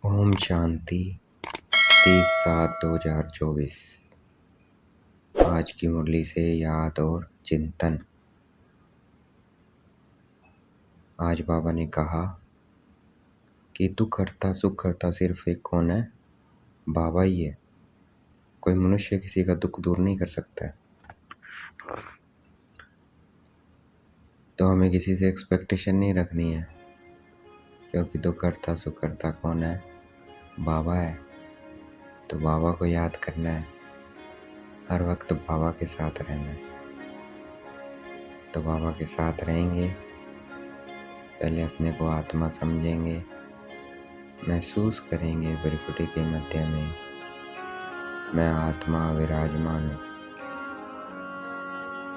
ओम शांति 30/7/2024। आज की मुरली से याद और चिंतन। आज बाबा ने कहा कि दुख हरता सुख हरता सिर्फ एक कौन है? बाबा ही है। कोई मनुष्य किसी का दुख दूर नहीं कर सकता है। तो हमें किसी से एक्सपेक्टेशन नहीं रखनी है, क्योंकि दुख हरता सुख हरता कौन है? बाबा है। तो बाबा को याद करना है, हर वक्त बाबा के साथ रहना है। तो बाबा के साथ रहेंगे, पहले अपने को आत्मा समझेंगे, महसूस करेंगे भ्रिकुटी के मध्य में मैं आत्मा विराजमान हूँ।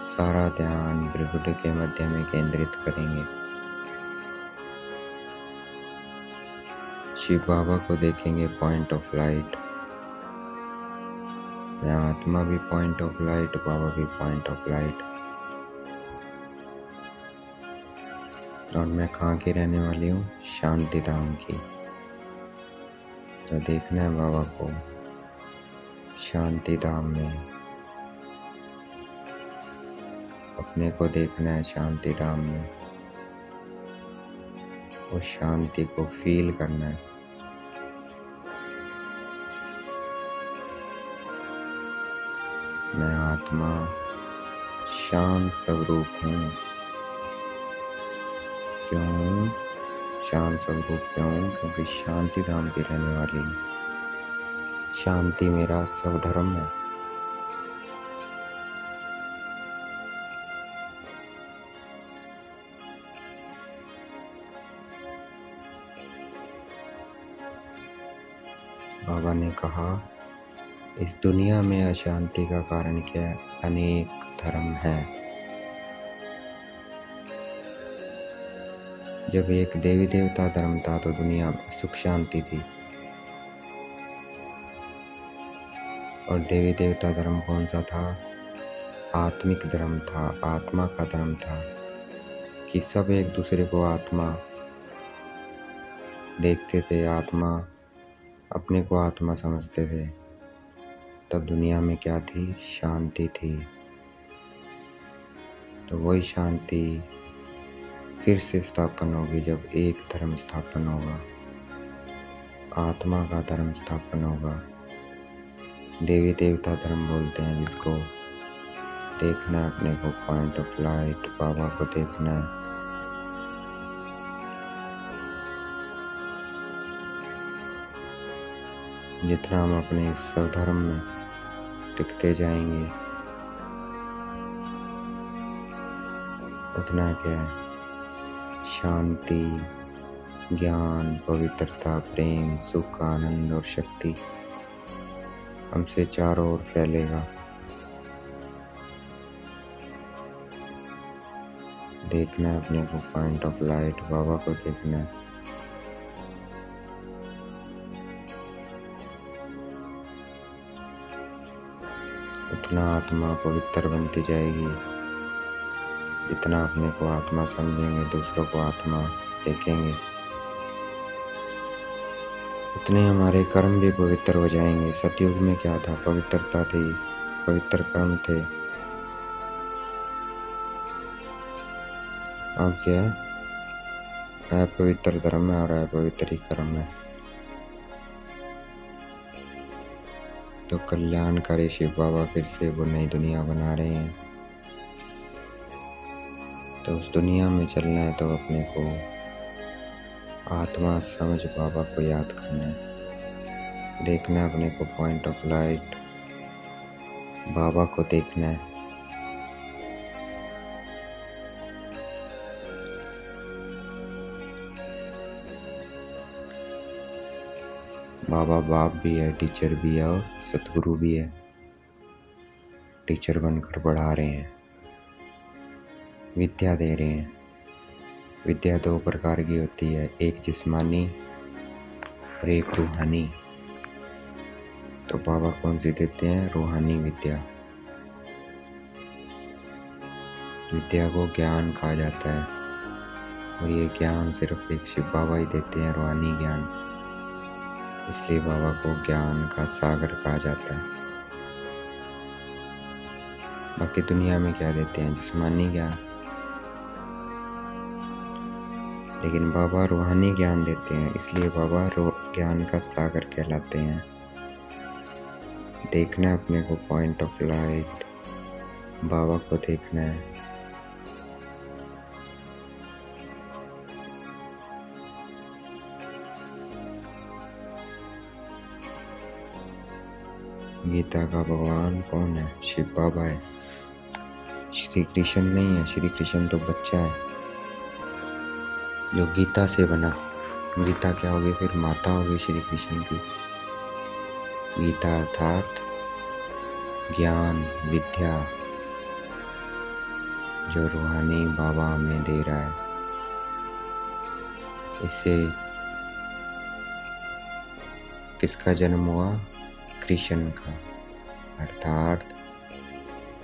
सारा ध्यान भ्रिकुटी के मध्य में केंद्रित करेंगे। शिव बाबा को देखेंगे पॉइंट ऑफ लाइट। मैं आत्मा भी पॉइंट ऑफ लाइट, बाबा भी पॉइंट ऑफ लाइट। और मैं कहाँ की रहने वाली हूँ? शांति धाम की। तो देखना है बाबा को शांति धाम में, अपने को देखना है शांति धाम में। उस शांति को फील करना है। मैं आत्मा शांत स्वरूप हूँ। क्यों शांत स्वरूप क्यों? क्योंकि शांति धाम की रहने वाली हूँ। शांति मेरा स्वधर्म है। बाबा ने कहा इस दुनिया में अशांति का कारण क्या है? अनेक धर्म हैं। जब एक देवी देवता धर्म था तो दुनिया में सुख शांति थी। और देवी देवता धर्म कौन सा था? आत्मिक धर्म था, आत्मा का धर्म था कि सब एक दूसरे को आत्मा देखते थे, आत्मा अपने को आत्मा समझते थे। तब दुनिया में क्या थी? शांति थी। तो वही शांति फिर से स्थापन होगी जब एक धर्म स्थापन होगा, आत्मा का धर्म स्थापन होगा। देवी देवता धर्म बोलते हैं जिसको। देखना है अपने को पॉइंट ऑफ लाइट, बाबा को देखना है। जितना हम अपने स्वधर्म में टिकते जाएंगे उतना क्या है? शांति, ज्ञान, पवित्रता, प्रेम, सुख, आनंद और शक्ति हमसे चारों ओर फैलेगा। देखना है अपने को पॉइंट ऑफ लाइट, बाबा को देखना है। उतना आत्मा पवित्र बनती जाएगी। जितना अपने को आत्मा समझेंगे, दूसरों को आत्मा देखेंगे, उतने हमारे कर्म भी पवित्र हो जाएंगे। सतयुग में क्या था? पवित्रता थी, पवित्र कर्म थे। अब क्या है? अपवित्र धर्म है और अपवित्र ही कर्म है। तो कल्याणकारी शिव बाबा फिर से वो नई दुनिया बना रहे हैं। तो उस दुनिया में चलना है तो अपने को आत्मा समझ बाबा को याद करना है। देखना है अपने को पॉइंट ऑफ लाइट, बाबा को देखना है। बाबा बाप भी है, टीचर भी है और सतगुरु भी है। टीचर बनकर पढ़ा रहे हैं, विद्या दे रहे हैं। विद्या दो प्रकार की होती है, एक जिस्मानी और एक रूहानी। तो बाबा कौन सी देते हैं? रूहानी विद्या। विद्या को ज्ञान कहा जाता है और ये ज्ञान सिर्फ एक शिव बाबा ही देते हैं, रूहानी ज्ञान। इसलिए बाबा को ज्ञान का सागर कहा जाता है। बाकी दुनिया में क्या देते हैं? जिस्मानी ज्ञान, लेकिन बाबा रूहानी ज्ञान देते हैं, इसलिए बाबा ज्ञान का सागर कहलाते हैं। देखना है अपने को पॉइंट ऑफ लाइट, बाबा को देखना है। गीता का भगवान कौन है? शिव बाबा है, श्री कृष्ण नहीं है। श्री कृष्ण तो बच्चा है जो गीता से बना। गीता क्या होगी फिर? माता होगी श्री कृष्ण की। गीता अर्थात ज्ञान, विद्या, जो रूहानी बाबा हमें दे रहा है। इससे किसका जन्म हुआ? कृष्ण का। अर्थात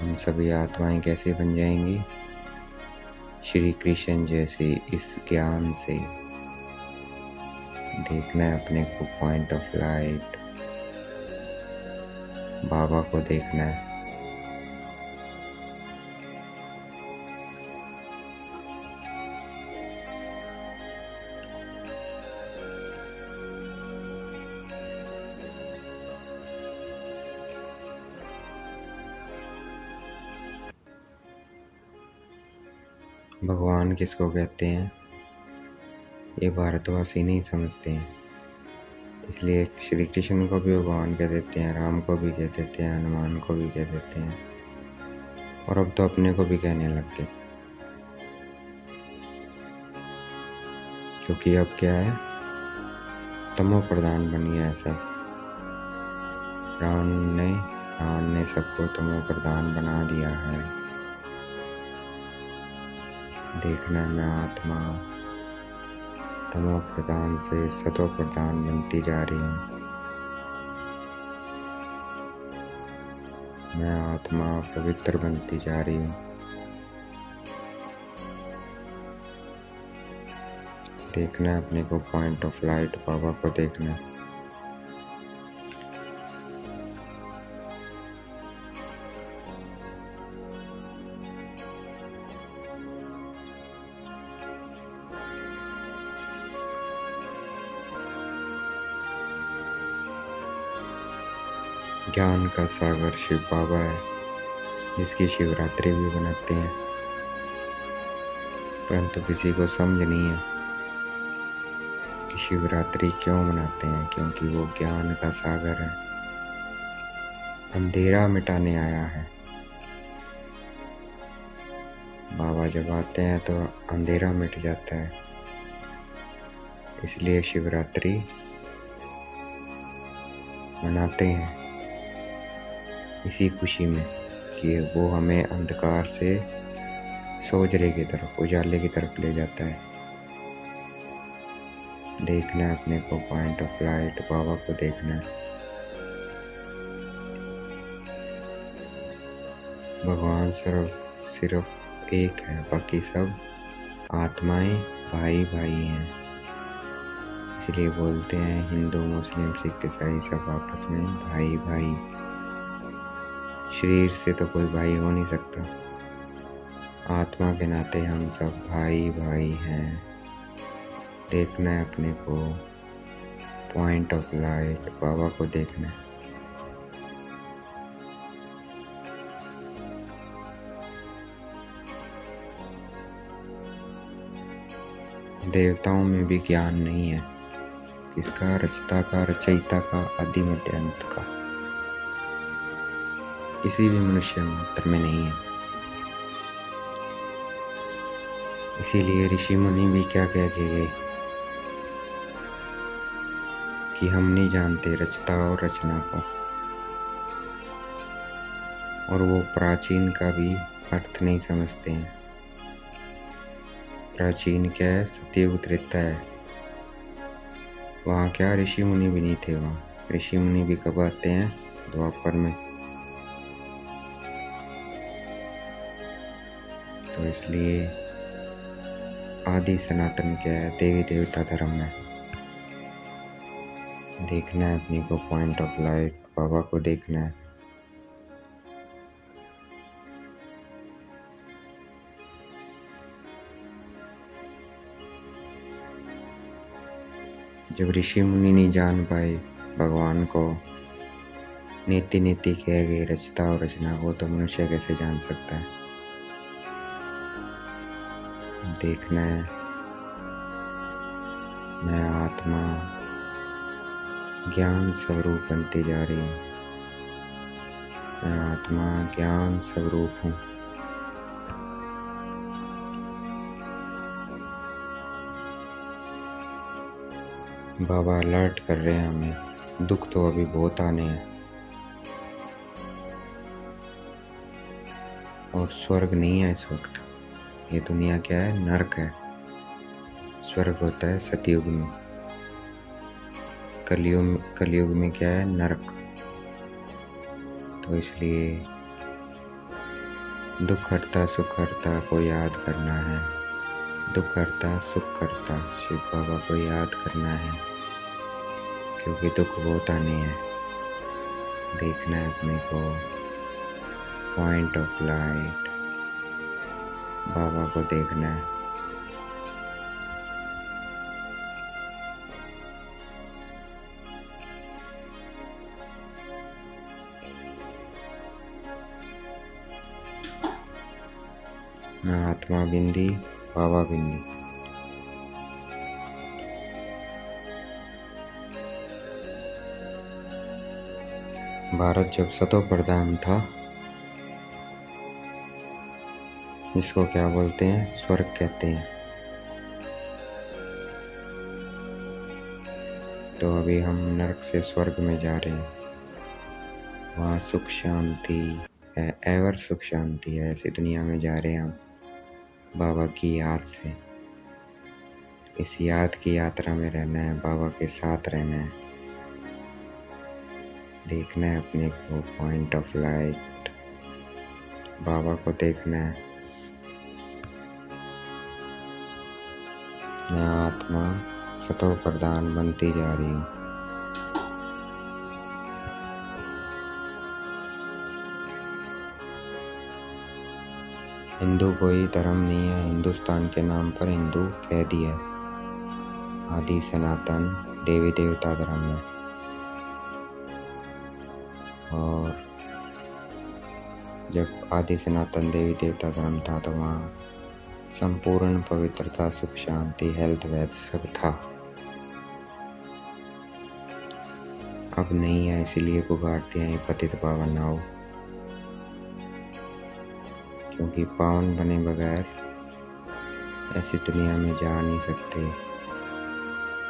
हम सभी आत्माएं कैसे बन जाएंगी? श्री कृष्ण जैसे इस ज्ञान से। देखना है अपने को पॉइंट ऑफ लाइट, बाबा को देखना है। भगवान किसको कहते हैं? ये भारतवासी नहीं समझते हैं, इसलिए श्री कृष्ण को भी भगवान कह देते हैं, राम को भी कह देते हैं, हनुमान को भी कह देते हैं, और अब तो अपने को भी कहने लग गए। क्योंकि अब क्या है? तमो प्रधान बन गया है सब। रावण ने सबको तमो प्रधान बना दिया है। देखना है मैं आत्मा तमो प्रधान से सतो प्रधान बनती जा रही हूँ। मैं आत्मा पवित्र बनती जा रही हूँ। देखना है अपने को पॉइंट ऑफ लाइट, बाबा को देखना है। ज्ञान का सागर शिव बाबा है, जिसकी शिवरात्रि भी बनाते हैं, परंतु किसी को समझ नहीं है कि शिवरात्रि क्यों मनाते हैं। क्योंकि वो ज्ञान का सागर है, अंधेरा मिटाने आया है। बाबा जब आते हैं तो अंधेरा मिट जाता है, इसलिए शिवरात्रि मनाते हैं इसी खुशी में कि वो हमें अंधकार से सोजरे की तरफ, उजाले की तरफ ले जाता है। देखना है अपने को पॉइंट ऑफ लाइट, बाबा को देखना है। भगवान सिर्फ एक है, बाकी सब आत्माएं भाई भाई हैं। इसलिए बोलते हैं हिंदू, मुस्लिम, सिख, ईसाई सब आपस में भाई भाई। शरीर से तो कोई भाई हो नहीं सकता, आत्मा के नाते हम सब भाई भाई हैं। देखना है अपने को पॉइंट ऑफ लाइट, बाबा को देखना है। देवताओं में भी ज्ञान नहीं है, किसका? रचता का, रचयिता का, आदि मध्य अंत का। किसी भी मनुष्य मात्र में नहीं है। इसीलिए ऋषि मुनि भी क्या कह के गए कि हम नहीं जानते रचता और रचना को, और वो प्राचीन का भी अर्थ नहीं समझते हैं। प्राचीन क्या है? सतयुग, त्रेता है। वहाँ क्या ऋषि मुनि भी नहीं थे। वहाँ ऋषि मुनि भी कब आते हैं? द्वापर में। तो इसलिए आदि सनातन क्या है? देवी देवता धर्म है। देखना है अपनी को पॉइंट ऑफ लाइट, बाबा को देखना है। जब ऋषि मुनि नहीं जान पाए भगवान को, नीति नीति कह गई रचता और रचना को, तो मनुष्य कैसे जान सकता है। देखना है मैं आत्मा ज्ञान स्वरूप बनती जा रही हूँ। मैं आत्मा ज्ञान स्वरूप हूँ। बाबा अलर्ट कर रहे हैं हमें, दुख तो अभी बहुत आने हैं। और स्वर्ग नहीं है इस वक्त, ये दुनिया क्या है, नरक है। स्वर्ग होता है सतयुग में, कलयुग में क्या है, नरक। तो इसलिए दुख हरता सुख हरता को याद करना है। दुख हरता सुख हरता शिव बाबा को याद करना है, क्योंकि दुख बहुत आने हैं। देखना है अपने को पॉइंट ऑफ लाइट, बाबा को देखना है। मैं आत्मा बिंदी, बाबा बिंदी। भारत जब सतो प्रधान था, इसको क्या बोलते हैं, स्वर्ग कहते हैं। तो अभी हम नरक से स्वर्ग में जा रहे हैं। वहाँ सुख शांति है, एवर सुख शांति है। ऐसी दुनिया में जा रहे हैं हम बाबा की याद से। इस याद की यात्रा में रहना है, बाबा के साथ रहना है। देखना है अपने को पॉइंट ऑफ लाइट, बाबा को देखना है। मैं आत्मा सतो प्रधान बनती जा रही हूँ। हिंदू कोई धर्म नहीं है, हिंदुस्तान के नाम पर हिंदू कह दिया है। आदि सनातन देवी देवता धर्म है। और जब आदि सनातन देवी देवता धर्म था तो वहाँ संपूर्ण पवित्रता, सुख शांति, हेल्थ वेल्थ सब था। अब नहीं है, इसीलिए पुकारते हैं पतित पावन नाव, क्योंकि पावन बने बगैर ऐसी दुनिया में जा नहीं सकते।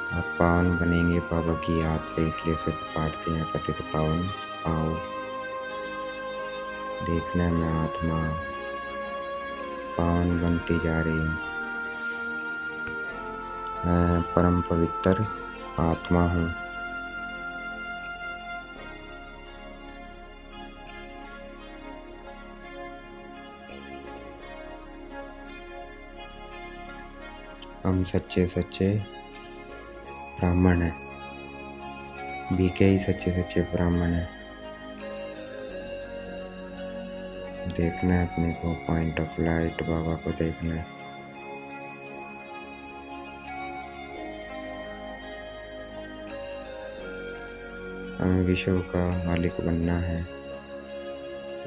और पावन बनेंगे बाबा की याद से, इसलिए सब पुकारते हैं पतित पावन आओ। देखना मैं आत्मा पावन बनती जा रही हूँ। मैं परम पवित्र आत्मा हूँ। हम सच्चे सच्चे ब्राह्मण हैं, बीके ही सच्चे सच्चे ब्राह्मण हैं। देखना है अपने को पॉइंट ऑफ लाइट, बाबा को देखना है। हमें विश्व का मालिक बनना है,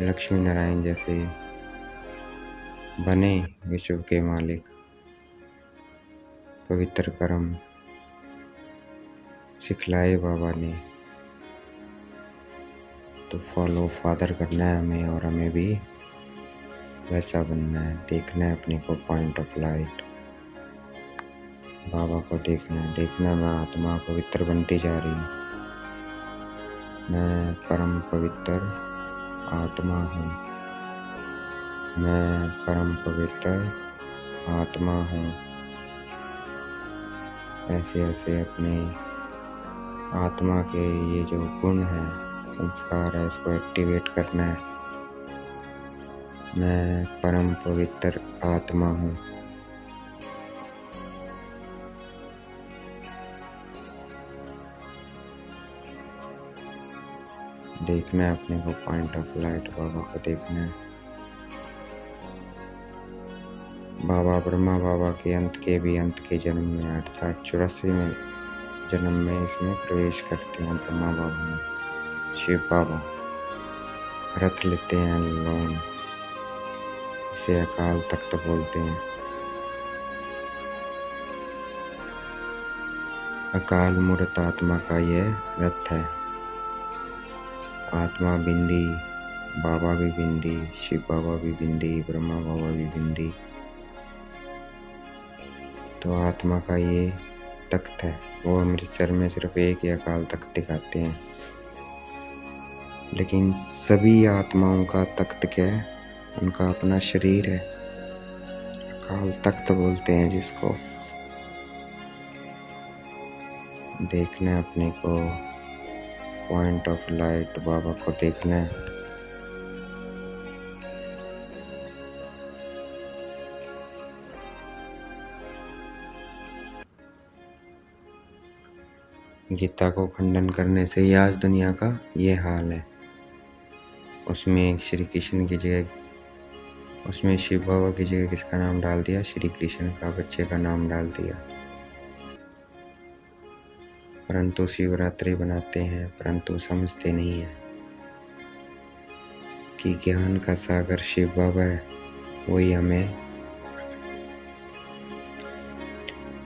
लक्ष्मी नारायण जैसे बने विश्व के मालिक। पवित्र कर्म सिखलाए बाबा ने, तो फॉलो फादर करना है हमें, और हमें भी वैसा बनना है। देखना है अपने को पॉइंट ऑफ लाइट, बाबा को देखना है। देखना मैं आत्मा पवित्र बनती जा रही हूँ। मैं परम पवित्र आत्मा हूँ। मैं परम पवित्र आत्मा हूँ। ऐसे ऐसे अपने आत्मा के ये जो गुण है, संस्कार है, इसको एक्टिवेट करना है। मैं परम पवित्र आत्मा हूँ। देखना है अपने को पॉइंट ऑफ लाइट, बाबा को देखना है। बाबा ब्रह्मा बाबा के अंत के जन्म में अर्थात 84 में जन्म में इसमें प्रवेश करते हैं ब्रह्मा बाबा में। शिव बाबा रथ लेते हैं लोन, इसे अकाल तख्त बोलते हैं। अकाल मूर्त आत्मा का यह रथ है। आत्मा बिंदी, बाबा भी बिंदी, शिव बाबा भी बिंदी, ब्रह्मा बाबा भी बिंदी। तो आत्मा का ये तख्त है। वो अमृतसर में सिर्फ एक ही अकाल तख्त दिखाते हैं, लेकिन सभी आत्माओं का तख्त क्या है? उनका अपना शरीर है। अकाल तख्त बोलते हैं जिसको। देखना है अपने को पॉइंट ऑफ लाइट, बाबा को देखना है। गीता को खंडन करने से ही आज दुनिया का ये हाल है। उसमें श्री कृष्ण की जगह, उसमें शिव बाबा की जगह किसका नाम डाल दिया? श्री कृष्ण का बच्चे का नाम डाल दिया। परंतु शिवरात्रि बनाते हैं, परंतु समझते नहीं है कि ज्ञान का सागर शिव बाबा है। वही हमें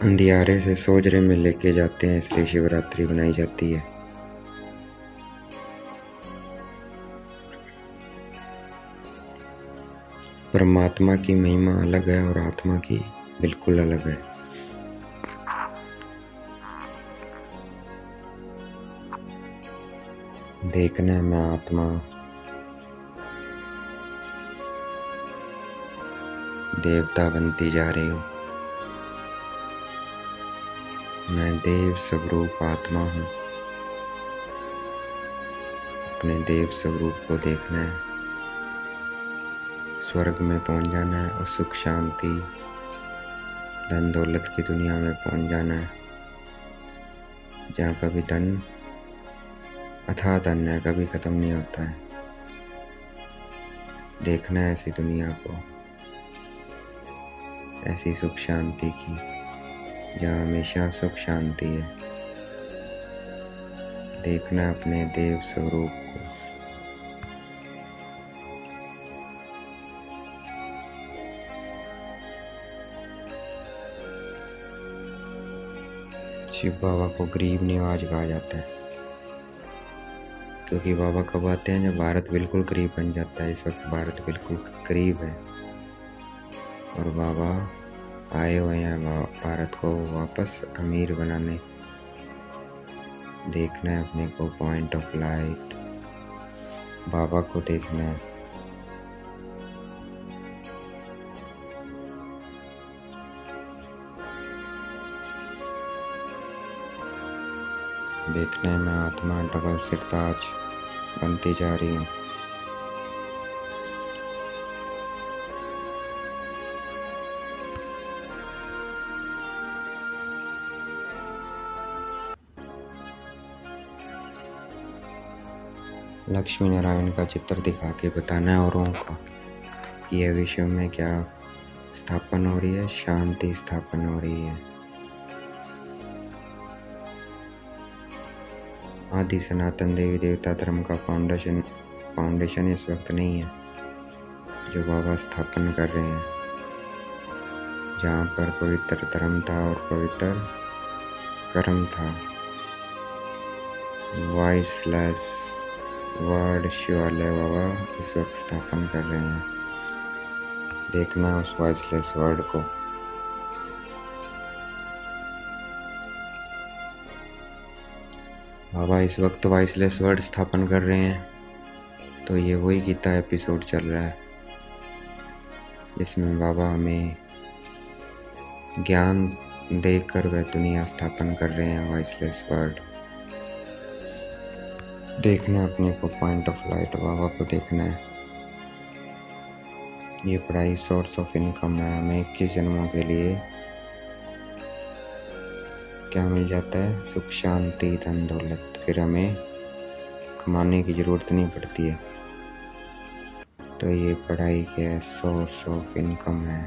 अंधियारे से सोजरे में लेके जाते हैं, इसलिए शिवरात्रि बनाई जाती है। परमात्मा की महिमा अलग है और आत्मा की बिल्कुल अलग है। देखना है मैं आत्मा देवता बनती जा रही हूँ। मैं देव स्वरूप आत्मा हूँ। अपने देव स्वरूप को देखना है, स्वर्ग में पहुंच जाना है और सुख शांति धन दौलत की दुनिया में पहुंच जाना है, जहाँ कभी धन अथाह धन है, कभी खत्म नहीं होता है। देखना है ऐसी दुनिया को, ऐसी सुख शांति की, जहाँ हमेशा सुख शांति है। देखना है अपने देव स्वरूप को। शिव बाबा को गरीब निवाज कहा जाता है, क्योंकि बाबा कब आते हैं? जब भारत बिल्कुल करीब बन जाता है। इस वक्त भारत बिल्कुल करीब है और बाबा आए हुए हैं भारत को वापस अमीर बनाने। देखना है अपने को पॉइंट ऑफ लाइट, बाबा को देखना है। देखना है मैं आत्मा डबल सिरताज बनती जा रही हूँ। लक्ष्मी नारायण का चित्र दिखा के बताना है औरों को कि यह विश्व में क्या स्थापन हो रही है? शांति स्थापन हो रही है। आदि सनातन देवी देवता धर्म का फाउंडेशन इस वक्त नहीं है जो बाबा स्थापन कर रहे हैं, जहाँ पर पवित्र धर्म था और पवित्र कर्म था। वॉइसलेस वर्ड शिवालय बाबा इस वक्त स्थापन कर रहे हैं। देखना उस वॉइसलेस वर्ड को। बाबा इस वक्त वॉइसलेस वर्ड स्थापन कर रहे हैं। तो ये वही गीता एपिसोड चल रहा है जिसमें बाबा हमें ज्ञान देकर वह दुनिया स्थापन कर रहे हैं, वॉइसलेस वर्ड। देखना अपने को पॉइंट ऑफ लाइट, बाबा को देखना है। ये पढ़ाई सोर्स ऑफ इनकम है। हमें 21 जन्मों के लिए क्या मिल जाता है? सुख शांति धन दौलत। फिर हमें कमाने की ज़रूरत नहीं पड़ती है। तो ये पढ़ाई के सोर्स ऑफ इनकम है।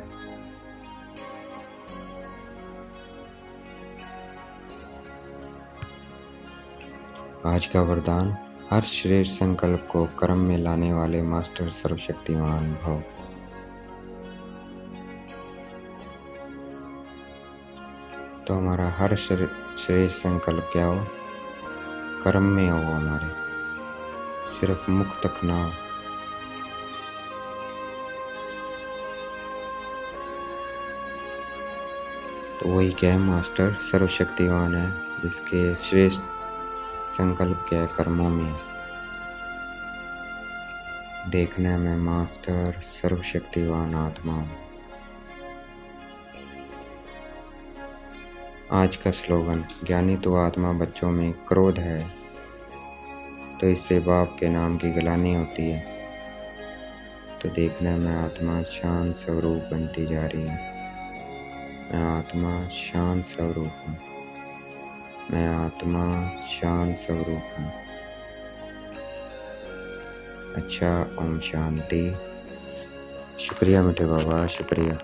आज का वरदान, हर श्रेष्ठ संकल्प को कर्म में लाने वाले मास्टर सर्वशक्तिमान भव। तो हमारा हर श्रेष्ठ संकल्प क्या हो? कर्म में हो हमारे, सिर्फ मुख तक ना हो। तो वही क्या है? मास्टर सर्वशक्तिवान है, जिसके श्रेष्ठ संकल्प क्या है? कर्मों में। देखना है मैं मास्टर सर्वशक्तिवान आत्मा हूँ। आज का स्लोगन, ज्ञानी तो आत्मा बच्चों में क्रोध है तो इससे बाप के नाम की गिलानी होती है। तो देखना है मैं आत्मा शांत स्वरूप बनती जा रही हूँ। मैं आत्मा शांत स्वरूप हूँ। मैं आत्मा शांत स्वरूप हूँ। अच्छा, ओम शांति। शुक्रिया मीठे बाबा, शुक्रिया।